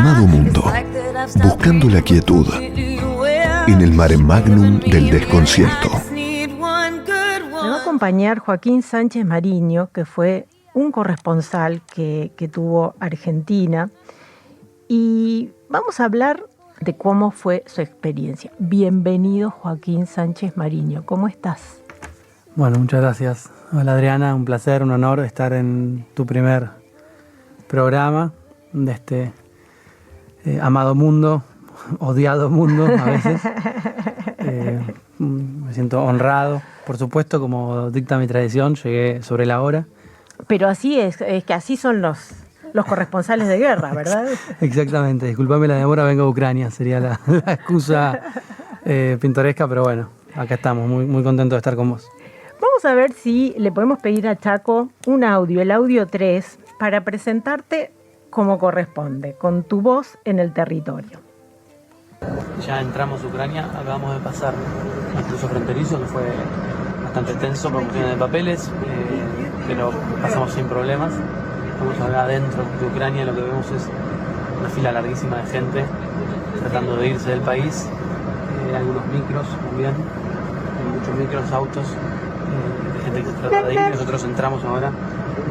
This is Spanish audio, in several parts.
Amado mundo, buscando la quietud en el mare magnum del desconcierto. Me va a acompañar Joaquín Sánchez Mariño, que fue un corresponsal que tuvo Argentina, y vamos a hablar de cómo fue su experiencia. Bienvenido, Joaquín Sánchez Mariño. ¿Cómo estás? Bueno, muchas gracias. Hola Adriana, un placer, un honor estar en tu primer programa de este amado mundo, odiado mundo a veces. Me siento honrado, por supuesto, como dicta mi tradición, llegué sobre la hora. Pero así es que así son los corresponsales de guerra, ¿verdad? Exactamente, disculpame la demora, vengo de Ucrania, sería la excusa pintoresca, pero bueno, acá estamos, muy, muy contento de estar con vos. Vamos a ver si le podemos pedir a Chaco un audio, el audio 3, para presentarte como corresponde, con tu voz en el territorio. Ya entramos a Ucrania, acabamos de pasar el cruce fronterizo, que fue bastante tenso por cuestiones de papeles, pero pasamos sin problemas. Estamos acá adentro de Ucrania, lo que vemos es una fila larguísima de gente tratando de irse del país, algunos micros también, muchos micros, autos, de gente que se trata de ir. Nosotros entramos ahora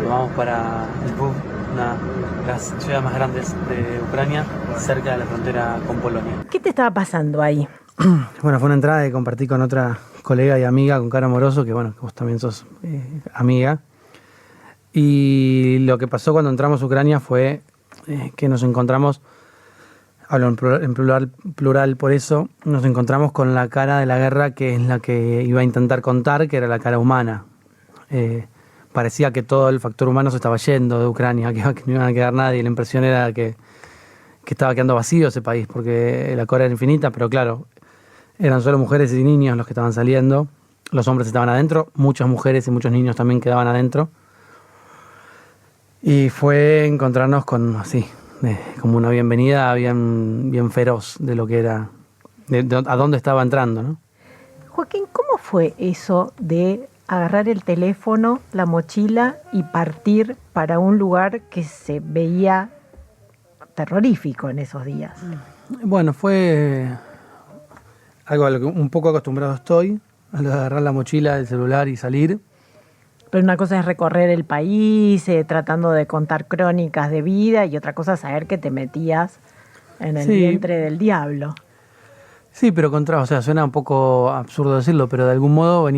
y vamos para Lviv, una de las ciudades más grandes de Ucrania, cerca de la frontera con Polonia. ¿Qué te estaba pasando ahí? Bueno, fue una entrada que compartí con otra colega y amiga, con Cara Moroso, que bueno, que vos también sos amiga. Y lo que pasó cuando entramos a Ucrania fue que nos encontramos, hablo en plural por eso, nos encontramos con la cara de la guerra, que es la que iba a intentar contar, que era la cara humana. Parecía que todo el factor humano se estaba yendo de Ucrania, que no iban a quedar nadie. La impresión era que estaba quedando vacío ese país, porque la cola era infinita, pero claro, eran solo mujeres y niños los que estaban saliendo. Los hombres estaban adentro, muchas mujeres y muchos niños también quedaban adentro. Y fue encontrarnos con, así, como una bienvenida bien feroz de lo que era, a dónde estaba entrando, ¿no? Joaquín, ¿cómo fue eso de agarrar el teléfono, la mochila y partir para un lugar que se veía terrorífico en esos días? Bueno, fue algo a lo que un poco acostumbrado estoy, a lo de agarrar la mochila, el celular y salir. Pero una cosa es recorrer el país, tratando de contar crónicas de vida, y otra cosa es saber que te metías en el vientre del diablo. Sí, pero o sea, suena un poco absurdo decirlo, pero de algún modo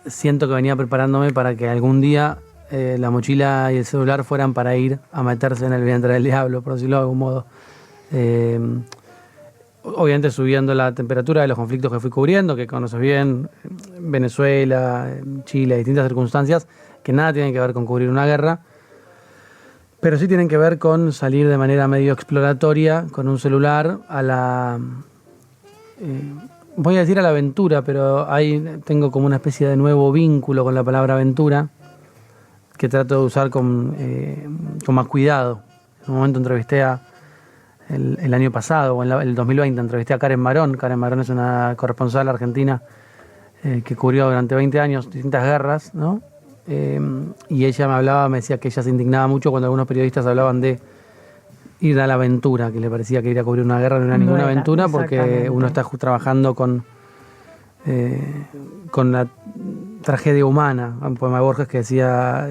siento que venía preparándome para que algún día la mochila y el celular fueran para ir a meterse en el vientre del diablo, por decirlo de algún modo. Obviamente subiendo la temperatura de los conflictos que fui cubriendo, que conoces bien, Venezuela, Chile, distintas circunstancias que nada tienen que ver con cubrir una guerra, pero sí tienen que ver con salir de manera medio exploratoria con un celular a la... voy a decir a la aventura, pero ahí tengo como una especie de nuevo vínculo con la palabra aventura que trato de usar con más cuidado. En un momento entrevisté el año pasado, o en el 2020, entrevisté a Karen Marón. Karen Marón es una corresponsal argentina que cubrió durante 20 años distintas guerras, ¿no? Y ella me decía que ella se indignaba mucho cuando algunos periodistas hablaban de ir a la aventura, que le parecía que ir a cubrir una guerra no era ninguna aventura, porque uno está trabajando con la tragedia humana. Un poema de Borges que decía...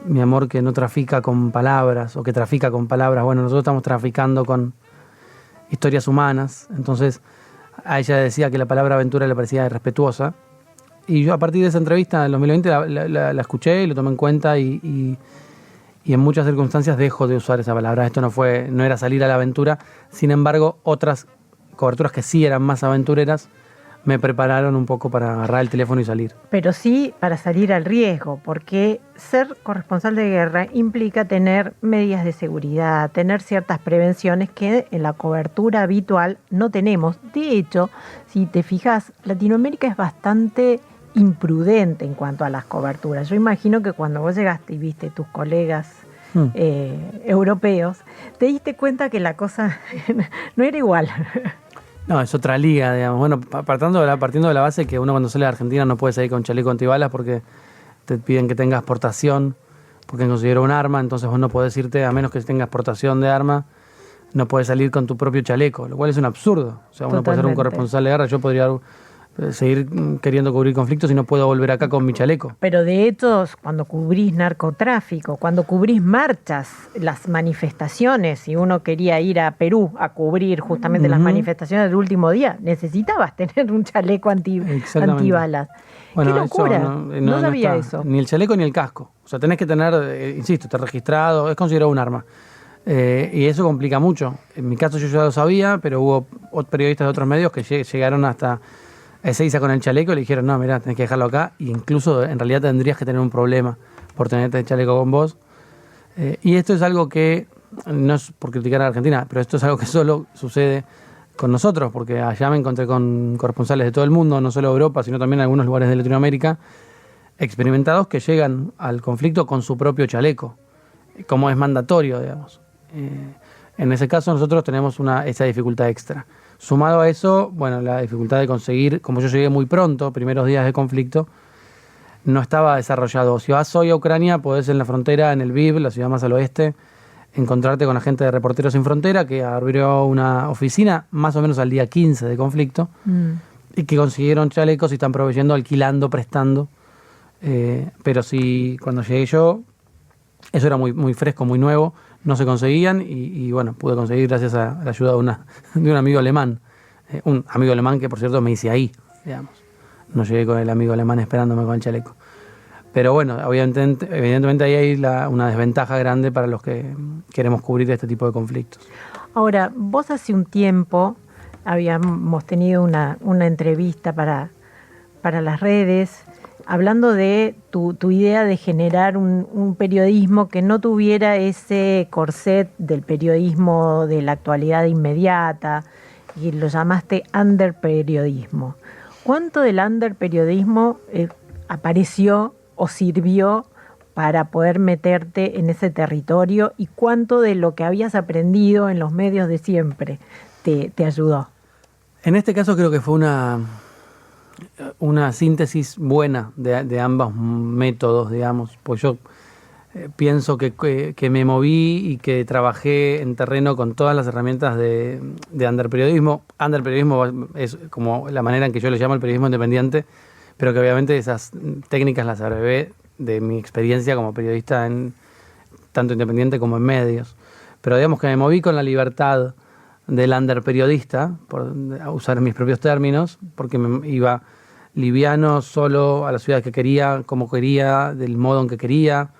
mi amor que no trafica con palabras, o que trafica con palabras. Bueno, nosotros estamos traficando con historias humanas. Entonces a ella decía que la palabra aventura le parecía irrespetuosa, y yo a partir de esa entrevista en 2020 la escuché y lo tomé en cuenta, y en muchas circunstancias dejo de usar esa palabra. Esto no era salir a la aventura. Sin embargo, otras coberturas que sí eran más aventureras me prepararon un poco para agarrar el teléfono y salir. Pero sí para salir al riesgo, porque ser corresponsal de guerra implica tener medidas de seguridad, tener ciertas prevenciones que en la cobertura habitual no tenemos. De hecho, si te fijas, Latinoamérica es bastante imprudente en cuanto a las coberturas. Yo imagino que cuando vos llegaste y viste tus colegas europeos, te diste cuenta que la cosa no era igual. No, es otra liga, digamos. Bueno, partiendo de la base que uno cuando sale de Argentina no puede salir con chaleco antibalas porque te piden que tengas exportación, porque considero un arma, entonces vos no podés irte a menos que tengas exportación de arma. no puedes salir con tu propio chaleco, lo cual es un absurdo. O sea, uno puede ser un Totalmente. corresponsal de guerra, yo podría seguir queriendo cubrir conflictos y no puedo volver acá con mi chaleco. Pero de hecho, cuando cubrís narcotráfico, cuando cubrís marchas, las manifestaciones, si uno quería ir a Perú a cubrir justamente las manifestaciones del último día, necesitabas tener un chaleco Exactamente. antibalas. Bueno, ¡Qué locura! eso No sabía está. eso. Ni el chaleco ni el casco. O sea, tenés que tener, insisto, está registrado, es considerado un arma. Y eso complica mucho. En mi caso yo ya lo sabía, pero hubo periodistas de otros medios que llegaron hasta Ezeiza con el chaleco y le dijeron, no, mirá, tenés que dejarlo acá. Y incluso en realidad tendrías que tener un problema por tenerte el chaleco con vos. Y esto es algo que, no es por criticar a Argentina, pero esto es algo que solo sucede con nosotros, porque allá me encontré con corresponsales de todo el mundo, no solo de Europa, sino también en algunos lugares de Latinoamérica, experimentados que llegan al conflicto con su propio chaleco, como es mandatorio, digamos. En ese caso nosotros tenemos esa dificultad extra. Sumado a eso, bueno, la dificultad de conseguir, como yo llegué muy pronto, primeros días de conflicto, no estaba desarrollado. Si vas hoy a Ucrania, podés en la frontera, en el Lviv, la ciudad más al oeste, encontrarte con la gente de Reporteros Sin Frontera, que abrió una oficina más o menos al día 15 de conflicto, y que consiguieron chalecos y están proveyendo, alquilando, prestando. Pero sí, cuando llegué yo, eso era muy, muy fresco, muy nuevo, no se conseguían y bueno, pude conseguir gracias a la ayuda de un amigo alemán. Un amigo alemán que, por cierto, me hice ahí, digamos. No llegué con el amigo alemán esperándome con el chaleco. Pero bueno, evidentemente ahí hay una desventaja grande para los que queremos cubrir este tipo de conflictos. Ahora, vos hace un tiempo habíamos tenido una entrevista para las redes, hablando de tu idea de generar un periodismo que no tuviera ese corset del periodismo de la actualidad inmediata, y lo llamaste underperiodismo. ¿Cuánto del underperiodismo apareció o sirvió para poder meterte en ese territorio, y cuánto de lo que habías aprendido en los medios de siempre te ayudó? En este caso creo que fue una síntesis buena de ambos métodos, digamos, pues yo pienso que me moví y que trabajé en terreno con todas las herramientas de underperiodismo. Underperiodismo es como la manera en que yo le llamo el periodismo independiente, pero que obviamente esas técnicas las abrevé de mi experiencia como periodista tanto independiente como en medios. Pero digamos que me moví con la libertad del underperiodista, por usar mis propios términos, porque me iba liviano, solo a la ciudad que quería, como quería, del modo en que quería,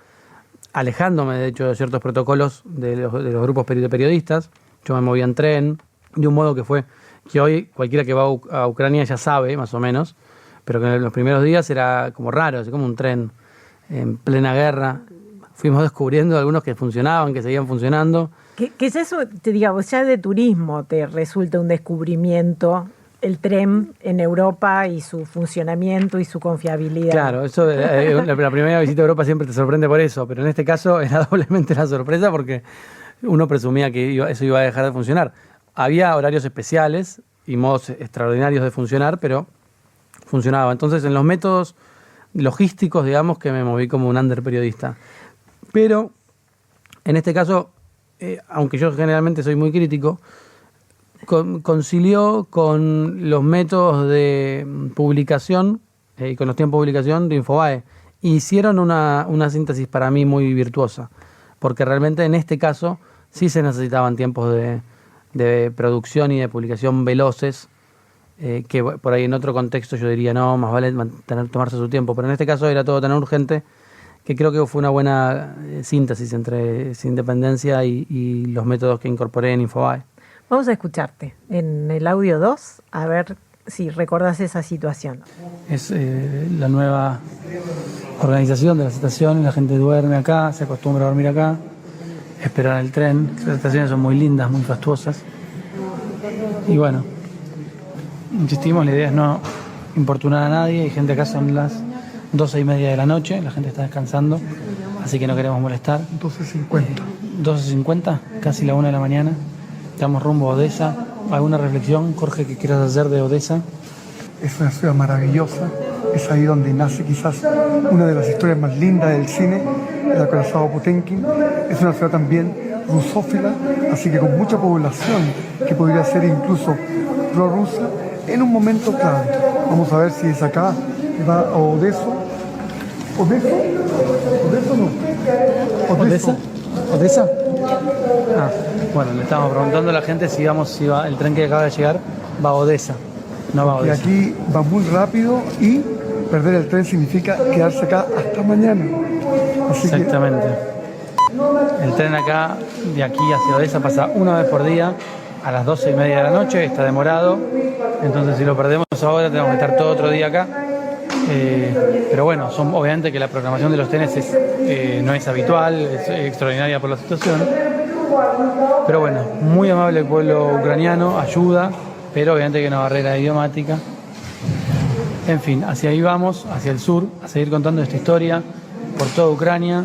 alejándome de hecho de ciertos protocolos de los grupos de periodistas. Yo me movía en tren, de un modo que fue que hoy cualquiera que va a Ucrania ya sabe, más o menos, pero que en los primeros días era como raro, así como un tren en plena guerra. Fuimos descubriendo algunos que funcionaban, que seguían funcionando. ¿Qué es eso? Digamos, ya de turismo te resulta un descubrimiento el tren en Europa y su funcionamiento y su confiabilidad. Claro, eso la primera visita a Europa siempre te sorprende por eso, pero en este caso era doblemente la sorpresa porque uno presumía que eso iba a dejar de funcionar. Había horarios especiales y modos extraordinarios de funcionar, pero funcionaba. Entonces, en los métodos logísticos, digamos que me moví como un underperiodista. Pero, en este caso, aunque yo generalmente soy muy crítico, concilió con los métodos de publicación y con los tiempos de publicación de Infobae. Hicieron una síntesis para mí muy virtuosa, porque realmente en este caso sí se necesitaban tiempos de producción y de publicación veloces, que por ahí en otro contexto yo diría no, más vale tomarse su tiempo, pero en este caso era todo tan urgente que creo que fue una buena síntesis entre esa independencia y los métodos que incorporé en Infobae. Vamos a escucharte en el audio 2, a ver si recordás esa situación. Es la nueva organización de las estaciones, la gente duerme acá, se acostumbra a dormir acá, esperar el tren. Las estaciones son muy lindas, muy fastuosas. Y bueno, insistimos, la idea es no importunar a nadie. Hay gente acá, son las 12:30 de la noche, la gente está descansando, así que no queremos molestar. 12:50, casi la 1 de la mañana. Estamos rumbo a Odessa. ¿Alguna reflexión, Jorge, que quieras hacer de Odessa? Es una ciudad maravillosa, es ahí donde nace quizás una de las historias más lindas del cine, el acorazado Potemkin. Es una ciudad también rusófila, así que con mucha población que podría ser incluso prorrusa en un momento clave. Vamos a ver si es acá, va a Odeso. ¿Odeso? ¿Odeso no? ¿Odesa? ¿Odesa? Ah, bueno, le estábamos preguntando a la gente si va, el tren que acaba de llegar va a Odesa, no va a Y Odesa. aquí va muy rápido y perder el tren significa quedarse acá hasta mañana. Así Exactamente. El tren acá, de aquí hacia Odesa, pasa una vez por día a las 12:30 de la noche, está demorado. Entonces, si lo perdemos ahora, tenemos que estar todo otro día acá. Pero bueno, obviamente que la programación de los trenes no es habitual, es extraordinaria por la situación. Pero bueno, muy amable el pueblo ucraniano, ayuda, pero obviamente que hay una barrera idiomática. En fin, hacia ahí vamos, hacia el sur, a seguir contando esta historia por toda Ucrania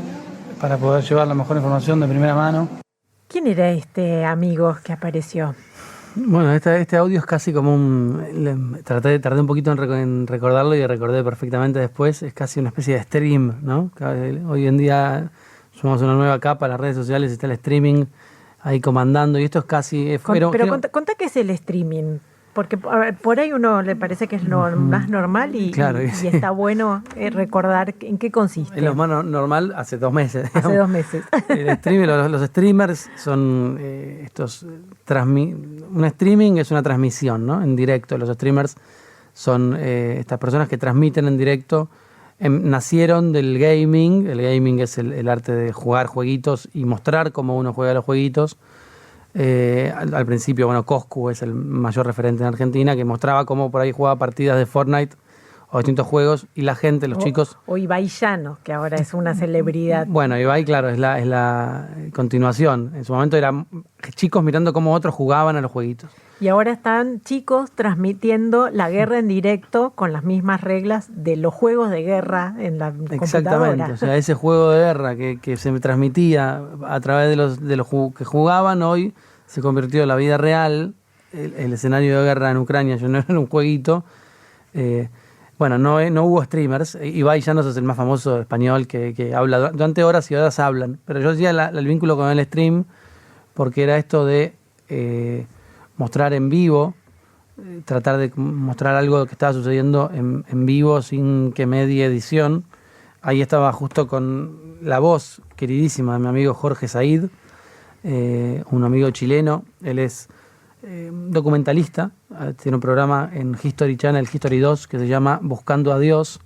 para poder llevar la mejor información de primera mano. ¿Quién era este amigo que apareció? Bueno, este audio es casi como tardé un poquito en recordarlo y recordé perfectamente después. Es casi una especie de stream, ¿no? Hoy en día sumamos una nueva capa a las redes sociales, está el streaming ahí comandando y esto es casi... Pero contá qué es el streaming. Porque a ver, por ahí uno le parece que es lo más normal y, claro, y está bueno recordar en qué consiste. Es lo más normal hace 2 meses. Hace 2 meses. El streaming, los streamers son un streaming es una transmisión, ¿no? En directo. Los streamers son estas personas que transmiten en directo. Nacieron del gaming. El gaming es el arte de jugar jueguitos y mostrar cómo uno juega los jueguitos. Al principio, bueno, Coscu es el mayor referente en Argentina, que mostraba cómo por ahí jugaba partidas de Fortnite o distintos juegos y la gente, los chicos... O Ibai Llano, que ahora es una celebridad. Bueno, Ibai, claro, es la continuación. En su momento eran chicos mirando cómo otros jugaban a los jueguitos. Y ahora están chicos transmitiendo la guerra en directo con las mismas reglas de los juegos de guerra en la Exactamente, computadora. o sea, ese juego de guerra que se transmitía a través de los que jugaban, hoy se convirtió en la vida real. El escenario de guerra en Ucrania ya no era un jueguito. Bueno, no hubo streamers. Ibai Llanos es el más famoso español que habla durante horas y horas hablan. Pero yo decía el vínculo con el stream porque era esto de mostrar en vivo, tratar de mostrar algo que estaba sucediendo en vivo sin que medie edición. Ahí estaba justo con la voz queridísima de mi amigo Jorge Said, un amigo chileno. Él es documentalista, tiene un programa en History Channel, History 2, que se llama Buscando a Dios,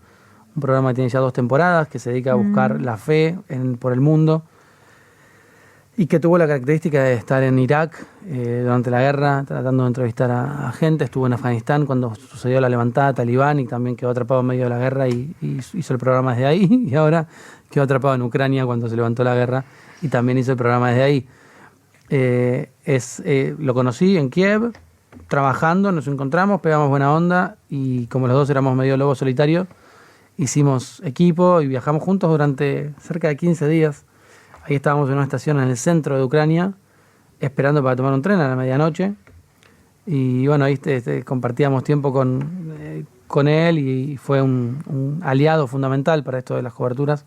un programa que tiene ya 2 temporadas, que se dedica a buscar la fe por el mundo, y que tuvo la característica de estar en Irak durante la guerra, tratando de entrevistar a gente. Estuvo en Afganistán cuando sucedió la levantada talibán y también quedó atrapado en medio de la guerra y hizo el programa desde ahí, y ahora quedó atrapado en Ucrania cuando se levantó la guerra y también hizo el programa desde ahí. Lo conocí en Kiev, trabajando, nos encontramos, pegamos buena onda y como los dos éramos medio lobos solitarios, hicimos equipo y viajamos juntos durante cerca de 15 días. Ahí estábamos en una estación en el centro de Ucrania, esperando para tomar un tren a la medianoche. Y bueno, ahí compartíamos tiempo con él y fue un aliado fundamental para esto de las coberturas,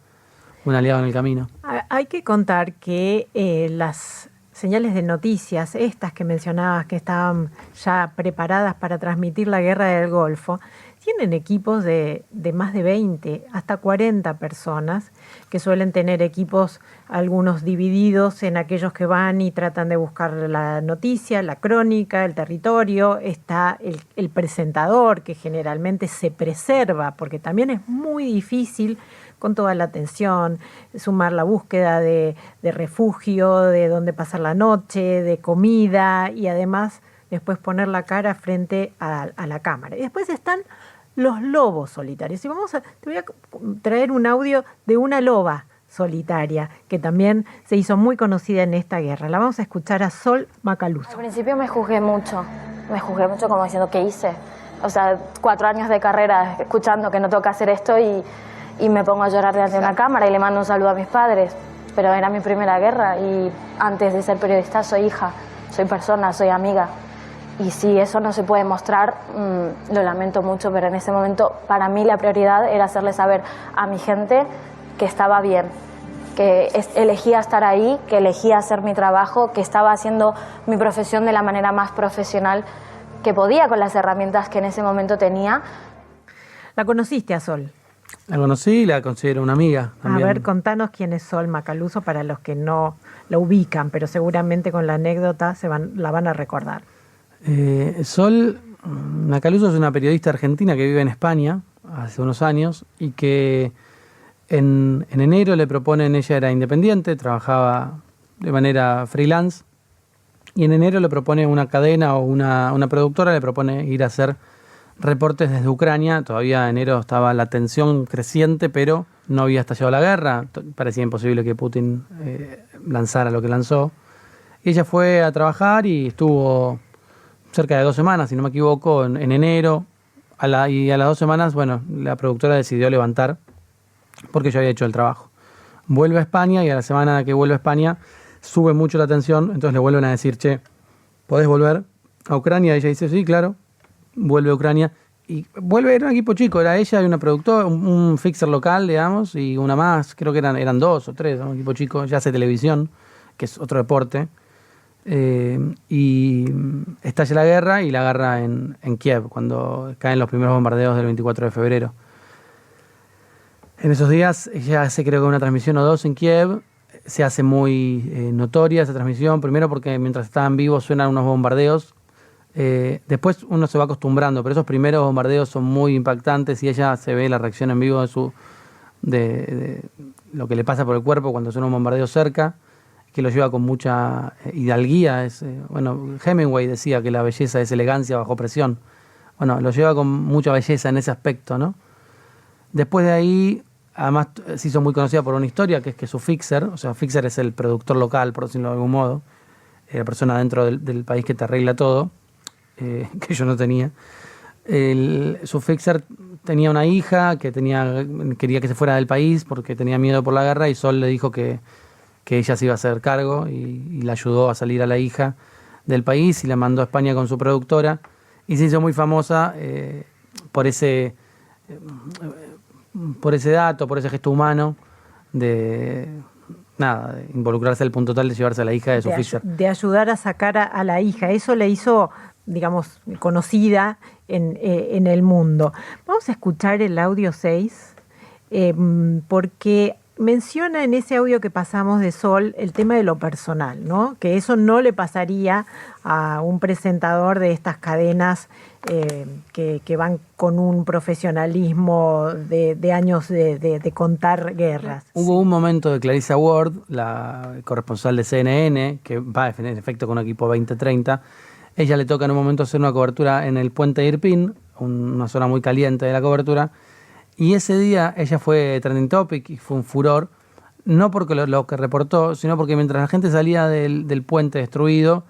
un aliado en el camino. Hay que contar que las señales de noticias, estas que mencionabas, que estaban ya preparadas para transmitir la guerra del Golfo, tienen equipos de más de 20, hasta 40 personas, que suelen tener equipos, algunos divididos en aquellos que van y tratan de buscar la noticia, la crónica, el territorio. Está el presentador, que generalmente se preserva, porque también es muy difícil, con toda la atención, sumar la búsqueda de refugio, de dónde pasar la noche, de comida, y además después poner la cara frente a la cámara. Y después están los lobos solitarios. Y te voy a traer un audio de una loba solitaria, que también se hizo muy conocida en esta guerra. La vamos a escuchar a Sol Macaluso. Al principio me juzgué mucho como diciendo, ¿qué hice? O sea, 4 años de carrera escuchando que no tengo que hacer esto y me pongo a llorar delante de una cámara y le mando un saludo a mis padres. Pero era mi primera guerra y antes de ser periodista soy hija, soy persona, soy amiga. Y si eso no se puede mostrar, lo lamento mucho, pero en ese momento para mí la prioridad era hacerle saber a mi gente que estaba bien, elegía estar ahí, que elegía hacer mi trabajo, que estaba haciendo mi profesión de la manera más profesional que podía con las herramientas que en ese momento tenía. ¿La conociste a Sol? La conocí y la considero una amiga también. A ver, contanos quién es Sol Macaluso para los que no la ubican, pero seguramente con la anécdota la van a recordar. Sol Macaluso es una periodista argentina que vive en España hace unos años y que en enero le proponen, ella era independiente, trabajaba de manera freelance, y en enero le propone una cadena o una productora, le propone ir a hacer reportes desde Ucrania. Todavía en enero estaba la tensión creciente, pero no había estallado la guerra, parecía imposible que Putin lanzara lo que lanzó. Y ella fue a trabajar y estuvo cerca de 2 semanas, si no me equivoco, en enero, y a las 2 semanas, bueno, la productora decidió levantar porque yo había hecho el trabajo. Vuelve a España y a la semana que vuelve a España sube mucho la tensión, entonces le vuelven a decir, che, ¿podés volver a Ucrania? Y ella dice, sí, claro, vuelve a Ucrania. Y vuelve, era un equipo chico, era ella y una productora, un fixer local, digamos, y una más, creo que eran 2 o 3, un equipo chico, ya hace televisión, que es otro deporte. Y estalla la guerra y la agarra en Kiev, cuando caen los primeros bombardeos del 24 de febrero. En esos días ella hace, creo que una transmisión o 2 en Kiev. Se hace muy notoria esa transmisión, primero porque mientras estaban vivos suenan unos bombardeos. Después uno se va acostumbrando, pero esos primeros bombardeos son muy impactantes y ella se ve la reacción en vivo de lo que le pasa por el cuerpo cuando suena un bombardeo cerca, que lo lleva con mucha hidalguía. Bueno, Hemingway decía que la belleza es elegancia bajo presión. Bueno, lo lleva con mucha belleza en ese aspecto, ¿no? Después de ahí, además se hizo muy conocida por una historia, que es que su fixer, o sea, fixer es el productor local, por decirlo de algún modo, la persona dentro del país que te arregla todo, que yo no tenía. Su fixer tenía una hija que quería que se fuera del país porque tenía miedo por la guerra, y Sol le dijo que ella se iba a hacer cargo y la ayudó a salir a la hija del país y la mandó a España con su productora, y se hizo muy famosa por ese dato, por ese gesto humano de involucrarse al punto tal de llevarse a la hija de su fixer. De ayudar a sacar a la hija. Eso le hizo, digamos, conocida en el mundo. Vamos a escuchar el audio 6, porque menciona en ese audio que pasamos de Sol el tema de lo personal, ¿no? Que eso no le pasaría a un presentador de estas cadenas que van con un profesionalismo de años de contar guerras. Hubo un momento de Clarissa Ward, la corresponsal de CNN, que va en efecto con un equipo 2030. Ella le toca en un momento hacer una cobertura en el puente de Irpin, una zona muy caliente de la cobertura, y ese día ella fue trending topic y fue un furor, no porque lo que reportó, sino porque mientras la gente salía del puente destruido,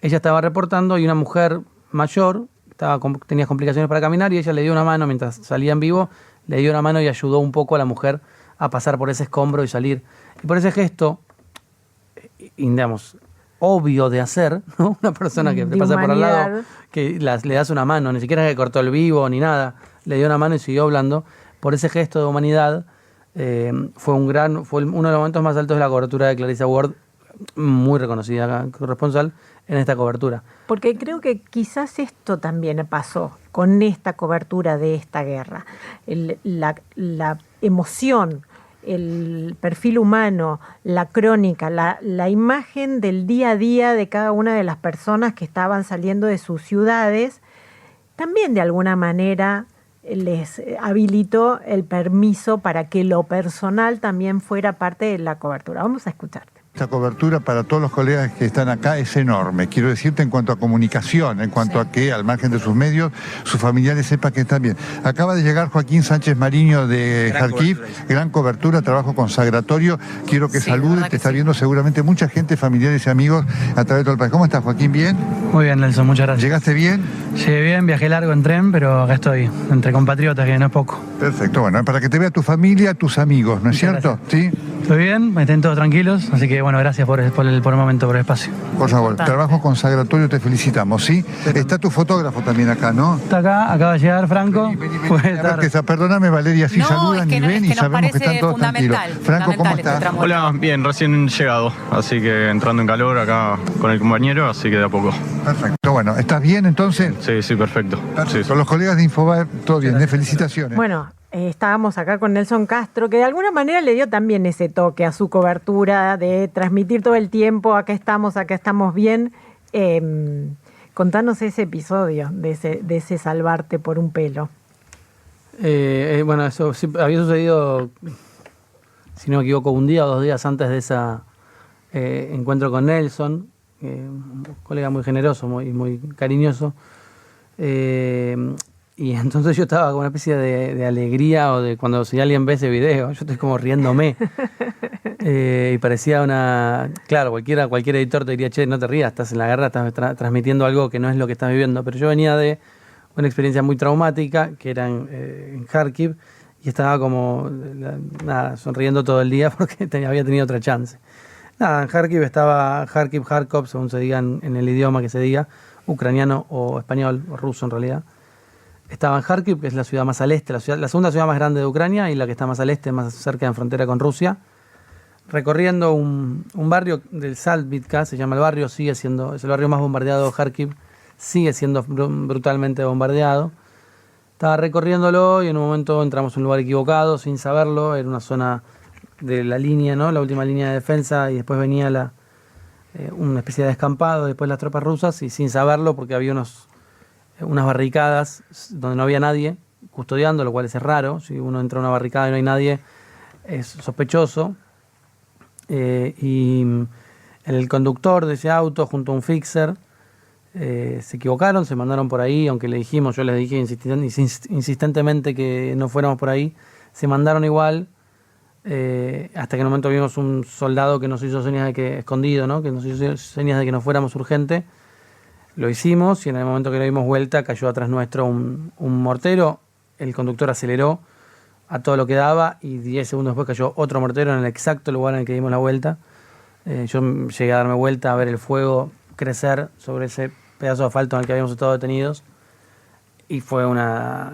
ella estaba reportando y una mujer mayor tenía complicaciones para caminar, y ella le dio una mano mientras salía en vivo, le dio una mano y ayudó un poco a la mujer a pasar por ese escombro y salir. Y por ese gesto, digamos, obvio de hacer, ¿no? Una persona que te pasa por al lado, que le das una mano, ni siquiera que cortó el vivo ni nada, le dio una mano y siguió hablando. Por ese gesto de humanidad, fue uno de los momentos más altos de la cobertura de Clarissa Ward, muy reconocida corresponsal en esta cobertura. Porque creo que quizás esto también pasó con esta cobertura de esta guerra. La emoción, el perfil humano, la crónica, la imagen del día a día de cada una de las personas que estaban saliendo de sus ciudades, también de alguna manera les habilitó el permiso para que lo personal también fuera parte de la cobertura. Vamos a escucharte. Esta cobertura para todos los colegas que están acá es enorme. Quiero decirte en cuanto a comunicación, en cuanto a que al margen de sus medios, sus familiares sepan que están bien. Acaba de llegar Joaquín Sánchez Mariño de Kharkiv, gran cobertura, trabajo consagratorio. Quiero que salude, te está viendo seguramente mucha gente, familiares y amigos a través de todo el país. ¿Cómo estás, Joaquín? ¿Bien? Muy bien, Nelson, muchas gracias. ¿Llegaste bien? Llegué bien, viajé largo en tren, pero acá estoy, entre compatriotas, que no es poco. Perfecto, bueno, para que te vea tu familia, tus amigos, ¿no es cierto? Gracias. ¿Sí? Estoy bien, estén todos tranquilos, así que bueno, gracias por el momento, por el espacio. Por favor, trabajo consagratorio, te felicitamos, ¿sí? Está tu fotógrafo también acá, ¿no? Está acá, acaba de llegar Franco. Perdóname, Valeria, si saludan y ven y sabemos que están todos tranquilos. Franco, ¿cómo estás? Hola, bien, recién llegado, así que entrando en calor acá con el compañero, así que de a poco. Perfecto, bueno, ¿estás bien entonces? Sí, perfecto. Sí. Con los colegas de Infobae, todo bien, felicitaciones. Bueno, estábamos acá con Nelson Castro, que de alguna manera le dio también ese toque a su cobertura de transmitir todo el tiempo, acá estamos bien. Contanos ese episodio de ese salvarte por un pelo. Bueno, eso sí, había sucedido, si no me equivoco, un día o 2 días antes de ese encuentro con Nelson, un colega muy generoso y muy cariñoso. Y entonces yo estaba con una especie de alegría, o de cuando si alguien ve ese video, yo estoy como riéndome. Y parecía claro, cualquier editor te diría, che, no te rías, estás en la guerra, estás transmitiendo algo que no es lo que estás viviendo. Pero yo venía de una experiencia muy traumática, que era en Kharkiv, y estaba como, sonriendo todo el día porque había tenido otra chance. En Kharkiv estaba Kharkov, según se diga en el idioma que se diga, ucraniano o español, o ruso en realidad. Estaba en Kharkiv, que es la ciudad más al este, la segunda ciudad más grande de Ucrania y la que está más al este, más cerca de la frontera con Rusia. Recorriendo un barrio del Salvitka, se llama el barrio, es el barrio más bombardeado de Kharkiv, sigue siendo brutalmente bombardeado. Estaba recorriéndolo y en un momento entramos en un lugar equivocado, sin saberlo, era una zona de la línea, ¿no? La última línea de defensa, y después venía una especie de descampado, después las tropas rusas, y sin saberlo, porque había unas barricadas donde no había nadie custodiando, lo cual es raro. Si uno entra a una barricada y no hay nadie, es sospechoso. Y el conductor de ese auto junto a un fixer se equivocaron, se mandaron por ahí, aunque yo les dije insistentemente que no fuéramos por ahí, se mandaron igual, hasta que en un momento vimos un soldado que nos hizo señas de que escondido, ¿no? Que nos hizo señas de que nos fuéramos urgente. Lo hicimos y en el momento que le dimos vuelta cayó atrás nuestro un mortero. El conductor aceleró a todo lo que daba y 10 segundos después cayó otro mortero en el exacto lugar en el que dimos la vuelta. Yo llegué a darme vuelta a ver el fuego crecer sobre ese pedazo de asfalto en el que habíamos estado detenidos, y fue una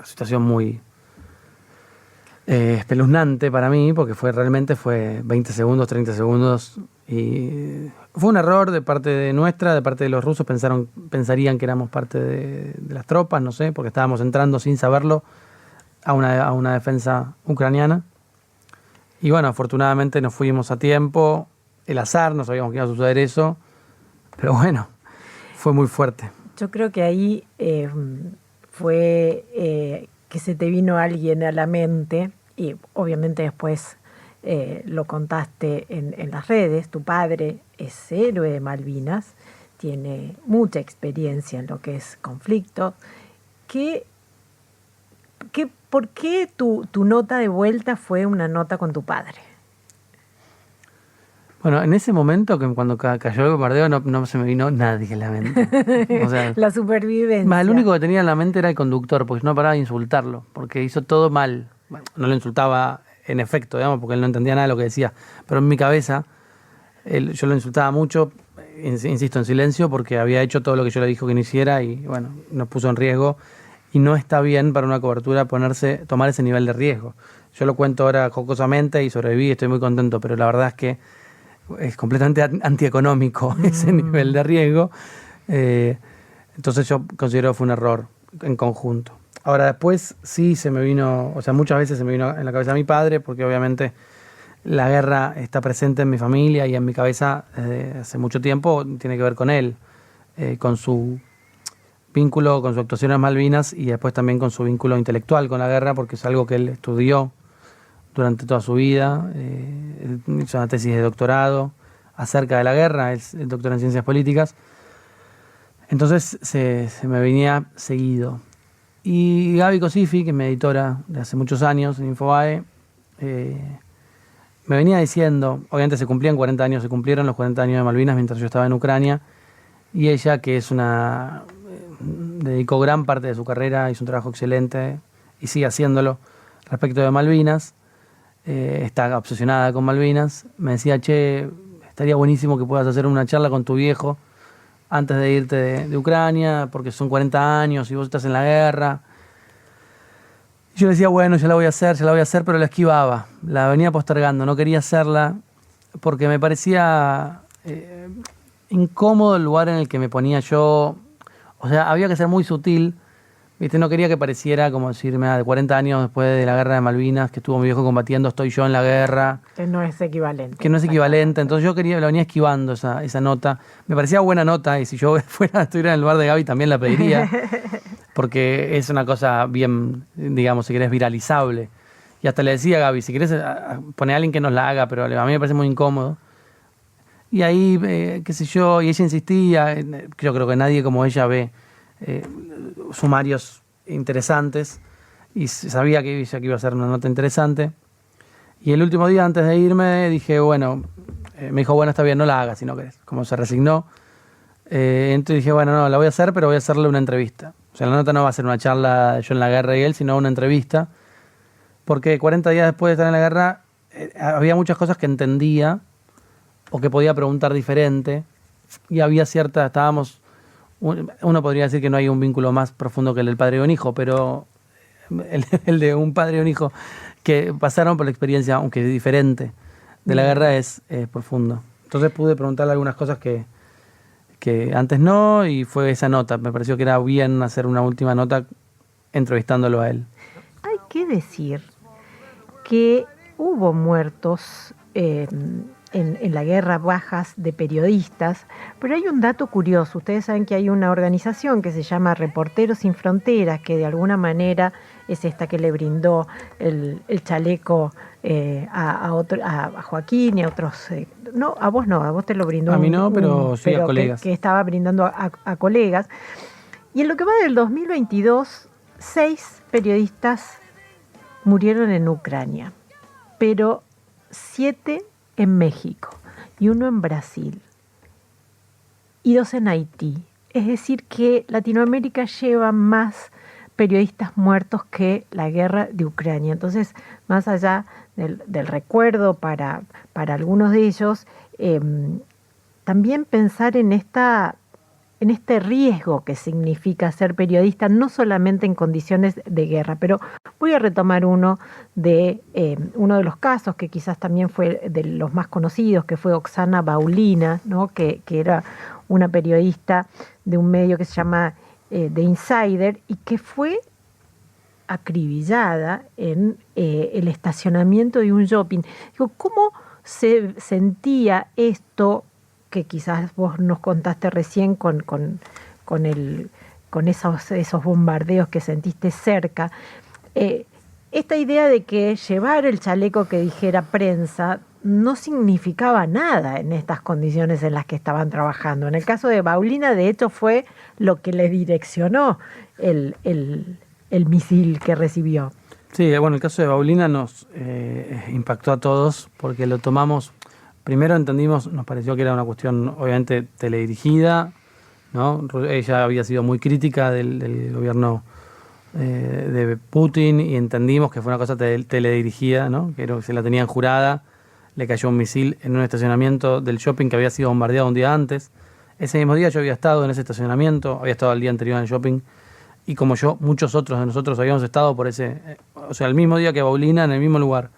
situación muy espeluznante para mí, porque realmente fue 20 segundos, 30 segundos, y fue un error de parte nuestra, de parte de los rusos. Pensarían que éramos parte de las tropas, no sé, porque estábamos entrando sin saberlo a una defensa ucraniana. Y bueno, afortunadamente nos fuimos a tiempo, el azar, no sabíamos que iba a suceder eso, pero bueno, fue muy fuerte. Yo creo que ahí fue que se te vino alguien a la mente, y obviamente después lo contaste en las redes. Tu padre es héroe de Malvinas, tiene mucha experiencia en lo que es conflicto. ¿Por qué tu nota de vuelta fue una nota con tu padre? Bueno, en ese momento, cuando cayó el bombardeo, no se me vino nadie a la mente. O sea, la supervivencia. El único que tenía en la mente era el conductor, porque no paraba de insultarlo, porque hizo todo mal. Bueno, no lo insultaba en efecto, digamos, porque él no entendía nada de lo que decía, pero en mi cabeza yo lo insultaba mucho, insisto, en silencio, porque había hecho todo lo que yo le dije que no hiciera, y bueno, nos puso en riesgo, y no está bien para una cobertura tomar ese nivel de riesgo. Yo lo cuento ahora jocosamente y sobreviví, estoy muy contento, pero la verdad es que es completamente antieconómico ese nivel de riesgo. Entonces yo considero que fue un error en conjunto. Ahora después sí se me vino, muchas veces se me vino en la cabeza mi padre, porque obviamente la guerra está presente en mi familia y en mi cabeza desde hace mucho tiempo. Tiene que ver con él, con su vínculo, con su actuación en Malvinas, y después también con su vínculo intelectual con la guerra, porque es algo que él estudió durante toda su vida. Él hizo una tesis de doctorado acerca de la guerra, es el doctor en ciencias políticas. Entonces se me venía seguido. Y Gaby Cosifi, que es mi editora de hace muchos años en Infobae, me venía diciendo, obviamente se cumplieron los 40 años de Malvinas mientras yo estaba en Ucrania, y ella, que dedicó gran parte de su carrera, hizo un trabajo excelente y sigue haciéndolo respecto de Malvinas, está obsesionada con Malvinas, me decía, che, estaría buenísimo que puedas hacer una charla con tu viejo antes de irte de Ucrania, porque son 40 años y vos estás en la guerra. Yo le decía, bueno, ya la voy a hacer, pero la esquivaba, la venía postergando, no quería hacerla porque me parecía incómodo el lugar en el que me ponía yo. O sea, había que ser muy sutil, ¿viste? No quería que pareciera como decirme, de 40 años después de la guerra de Malvinas, que estuvo mi viejo combatiendo, estoy yo en la guerra. Que no es equivalente. Que no es equivalente, entonces yo la venía esquivando esa nota. Me parecía buena nota y si yo estuviera en el lugar de Gaby también la pediría. Porque es una cosa bien, digamos, si querés, viralizable. Y hasta le decía a Gaby, si querés poner a alguien que nos la haga, pero a mí me parece muy incómodo. Y ahí, qué sé yo, y ella insistía, yo creo que nadie como ella ve sumarios interesantes, y sabía que iba a ser una nota interesante. Y el último día, antes de irme, dije, bueno, me dijo, bueno, está bien, no la hagas si no querés. Como se resignó. Entonces dije, bueno, no, la voy a hacer, pero voy a hacerle una entrevista. O sea, la nota no va a ser una charla yo en la guerra y él, sino una entrevista. Porque 40 días después de estar en la guerra, había muchas cosas que entendía o que podía preguntar diferente. Y había uno podría decir que no hay un vínculo más profundo que el del padre y un hijo, pero el de un padre y un hijo que pasaron por la experiencia, aunque diferente, de la guerra es profundo. Entonces pude preguntarle algunas cosas que antes no, y fue esa nota. Me pareció que era bien hacer una última nota entrevistándolo a él. Hay que decir que hubo muertos en la guerra, bajas de periodistas, pero hay un dato curioso. Ustedes saben que hay una organización que se llama Reporteros Sin Fronteras, que de alguna manera es esta que le brindó el chaleco a Joaquín y a otros. No, a vos te lo brindó. A mí no, pero sí a colegas. Que estaba brindando a colegas. Y en lo que va del 2022, 6 periodistas murieron en Ucrania, pero 7 en México y 1 en Brasil y 2 en Haití. Es decir, que Latinoamérica lleva más periodistas muertos que la guerra de Ucrania. Entonces, más allá del recuerdo para algunos de ellos, también pensar en este riesgo que significa ser periodista, no solamente en condiciones de guerra. Pero voy a retomar uno de los casos que quizás también fue de los más conocidos, que fue Oksana Baulina, ¿no? que era una periodista de un medio que se llama The Insider, y que fue acribillada en el estacionamiento de un shopping. Digo, ¿cómo se sentía esto que quizás vos nos contaste recién con esos bombardeos que sentiste cerca? Esta idea de que llevar el chaleco que dijera prensa no significaba nada en estas condiciones en las que estaban trabajando. En el caso de Baulina, de hecho, fue lo que le direccionó el misil que recibió. Sí, bueno, el caso de Baulina nos impactó a todos porque lo tomamos. Primero entendimos, nos pareció que era una cuestión obviamente teledirigida, ¿no? Ella había sido muy crítica del gobierno de Putin y entendimos que fue una cosa teledirigida, ¿no? Que se la tenían jurada. Le cayó un misil en un estacionamiento del shopping que había sido bombardeado un día antes. Ese mismo día yo había estado en ese estacionamiento, había estado el día anterior en el shopping, y como yo, muchos otros de nosotros habíamos estado por o sea, el mismo día que Baulina, en el mismo lugar.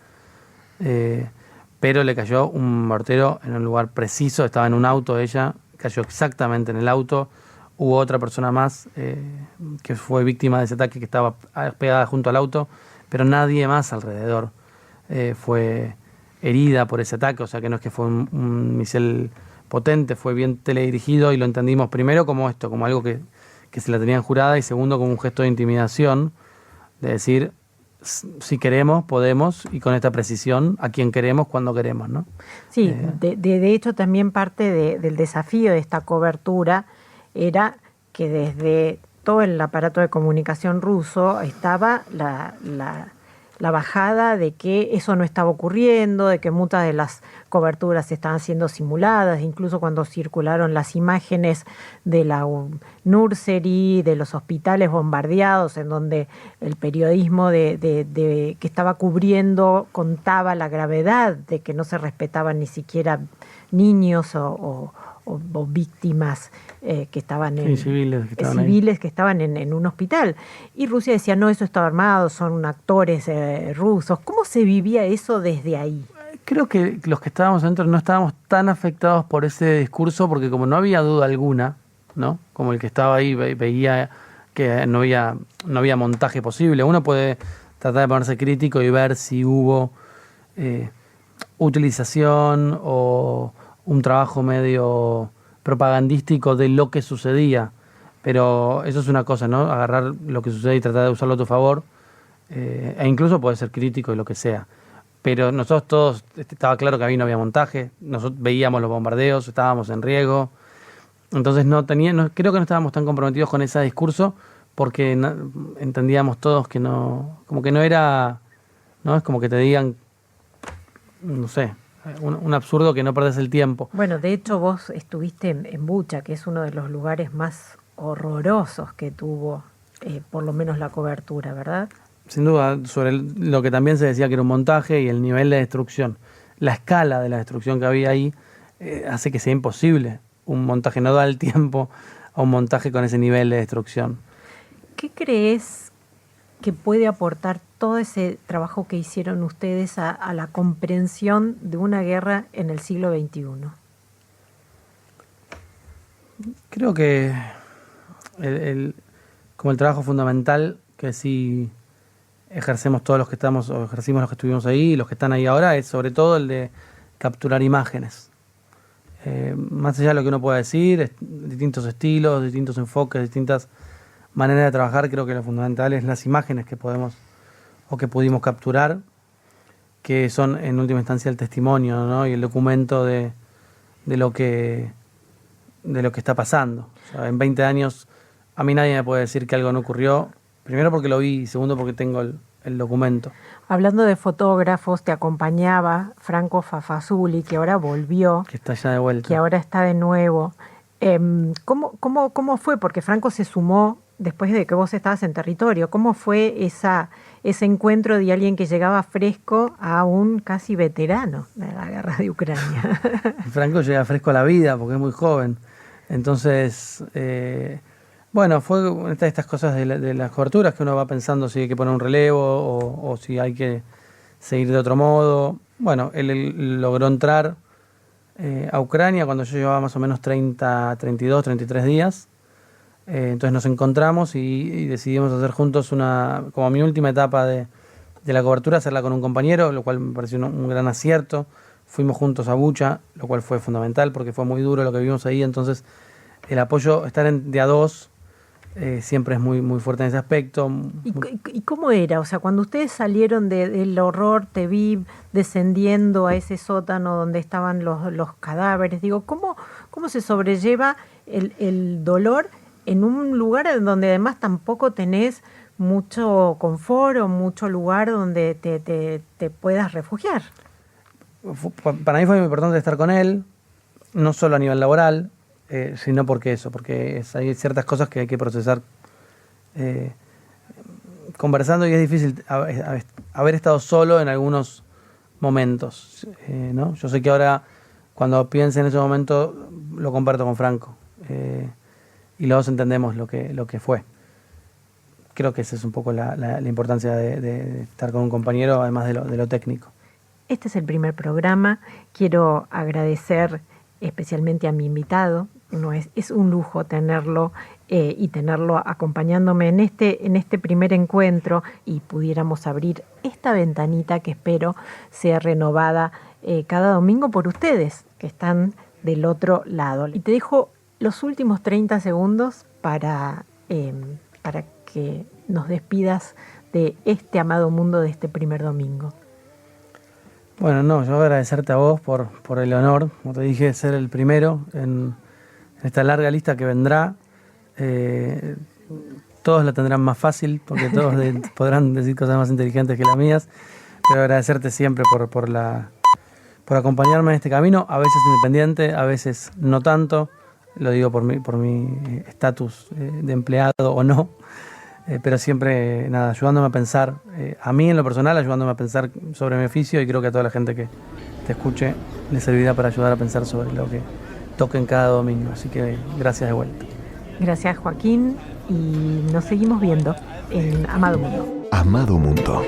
Pero le cayó un mortero en un lugar preciso, estaba en un auto ella, cayó exactamente en el auto. Hubo otra persona más que fue víctima de ese ataque, que estaba pegada junto al auto, pero nadie más alrededor fue herida por ese ataque. O sea que no es que fue un misil potente, fue bien teledirigido, y lo entendimos primero como esto, como algo que se la tenían jurada, y segundo como un gesto de intimidación, de decir, si queremos, podemos, y con esta precisión, a quien queremos, cuando queremos, ¿no? Sí, de hecho también parte del desafío de esta cobertura era que desde todo el aparato de comunicación ruso estaba la la bajada de que eso no estaba ocurriendo, de que muchas de las coberturas estaban siendo simuladas, incluso cuando circularon las imágenes de la nursery, de los hospitales bombardeados, en donde el periodismo que estaba cubriendo contaba la gravedad de que no se respetaban ni siquiera niños o víctimas que estaban civiles que estaban en un hospital. Y Rusia decía, no, eso estaba armado, son actores rusos. ¿Cómo se vivía eso desde ahí? Creo que los que estábamos adentro no estábamos tan afectados por ese discurso, porque como no había duda alguna, ¿no? Como el que estaba ahí veía que no había montaje posible. Uno puede tratar de ponerse crítico y ver si hubo utilización o un trabajo medio propagandístico de lo que sucedía, pero eso es una cosa, ¿no? Agarrar lo que sucede y tratar de usarlo a tu favor, e incluso puede ser crítico y lo que sea. Pero nosotros todos, estaba claro que ahí no había montaje, nosotros veíamos los bombardeos, estábamos en riesgo, entonces creo que no estábamos tan comprometidos con ese discurso, porque entendíamos todos que no, como que no era, ¿no? Es como que te digan, no sé, un absurdo que no perdés el tiempo. Bueno, de hecho vos estuviste en Bucha, que es uno de los lugares más horrorosos que tuvo, por lo menos la cobertura, ¿verdad? Sin duda, sobre lo que también se decía que era un montaje y el nivel de destrucción. La escala de la destrucción que había ahí hace que sea imposible. Un montaje no da el tiempo a un montaje con ese nivel de destrucción. ¿Qué crees que puede aportar todo ese trabajo que hicieron ustedes a la comprensión de una guerra en el siglo XXI? Creo que como el trabajo fundamental que sí ejercemos todos los que estamos, o ejercimos los que estuvimos ahí y los que están ahí ahora, es sobre todo el de capturar imágenes. Más allá de lo que uno pueda decir, distintos estilos, distintos enfoques, distintas maneras de trabajar, creo que lo fundamental es las imágenes que podemos o que pudimos capturar, que son en última instancia el testimonio, ¿no? Y el documento de lo que está pasando. O sea, en 20 años a mí nadie me puede decir que algo no ocurrió, primero porque lo vi y segundo porque tengo el documento. Hablando de fotógrafos, te acompañaba Franco Fafazuli, que ahora volvió. Que está ya de vuelta. Que ahora está de nuevo. ¿Cómo fue? Porque Franco se sumó después de que vos estabas en territorio. ¿Cómo fue ese encuentro de alguien que llegaba fresco a un casi veterano de la guerra de Ucrania? Franco llega fresco a la vida porque es muy joven. Entonces, bueno, fue una de estas cosas de las coberturas que uno va pensando si hay que poner un relevo o si hay que seguir de otro modo. Bueno, él logró entrar a Ucrania cuando yo llevaba más o menos 32, 33 días. Entonces nos encontramos y decidimos hacer juntos como mi última etapa de la cobertura, hacerla con un compañero, lo cual me pareció un gran acierto. Fuimos juntos a Bucha, lo cual fue fundamental porque fue muy duro lo que vivimos ahí. Entonces el apoyo, estar de a dos, siempre es muy, muy fuerte en ese aspecto. ¿Y cómo era? O sea, cuando ustedes salieron del horror, te vi descendiendo a ese sótano donde estaban los cadáveres. Digo, ¿cómo se sobrelleva el dolor en un lugar en donde además tampoco tenés mucho confort o mucho lugar donde te puedas refugiar? Para mí fue muy importante estar con él, no solo a nivel laboral, sino porque hay ciertas cosas que hay que procesar conversando y es difícil haber estado solo en algunos momentos, ¿no? Yo sé que ahora cuando piense en ese momento lo comparto con Franco y los dos entendemos lo que fue. Creo que esa es un poco la importancia de estar con un compañero, además de lo técnico. Este es el primer programa. Quiero agradecer especialmente a mi invitado. Es un lujo tenerlo y tenerlo acompañándome en este primer encuentro y pudiéramos abrir esta ventanita que espero sea renovada cada domingo por ustedes que están del otro lado. Y te dejo los últimos 30 segundos para que nos despidas de este amado mundo de este primer domingo. Bueno, yo voy a agradecerte a vos por el honor, como te dije, de ser el primero en esta larga lista que vendrá. todos la tendrán más fácil, porque todos podrán decir cosas más inteligentes que las mías, pero agradecerte siempre por acompañarme en este camino, a veces independiente, a veces no tanto, lo digo por mi estatus de empleado o no, pero siempre, nada, ayudándome a pensar, a mí en lo personal, ayudándome a pensar sobre mi oficio, y creo que a toda la gente que te escuche le servirá para ayudar a pensar sobre lo que toque en cada domingo. Así que gracias de vuelta. Gracias, Joaquín, y nos seguimos viendo en Amado Mundo. Amado Mundo.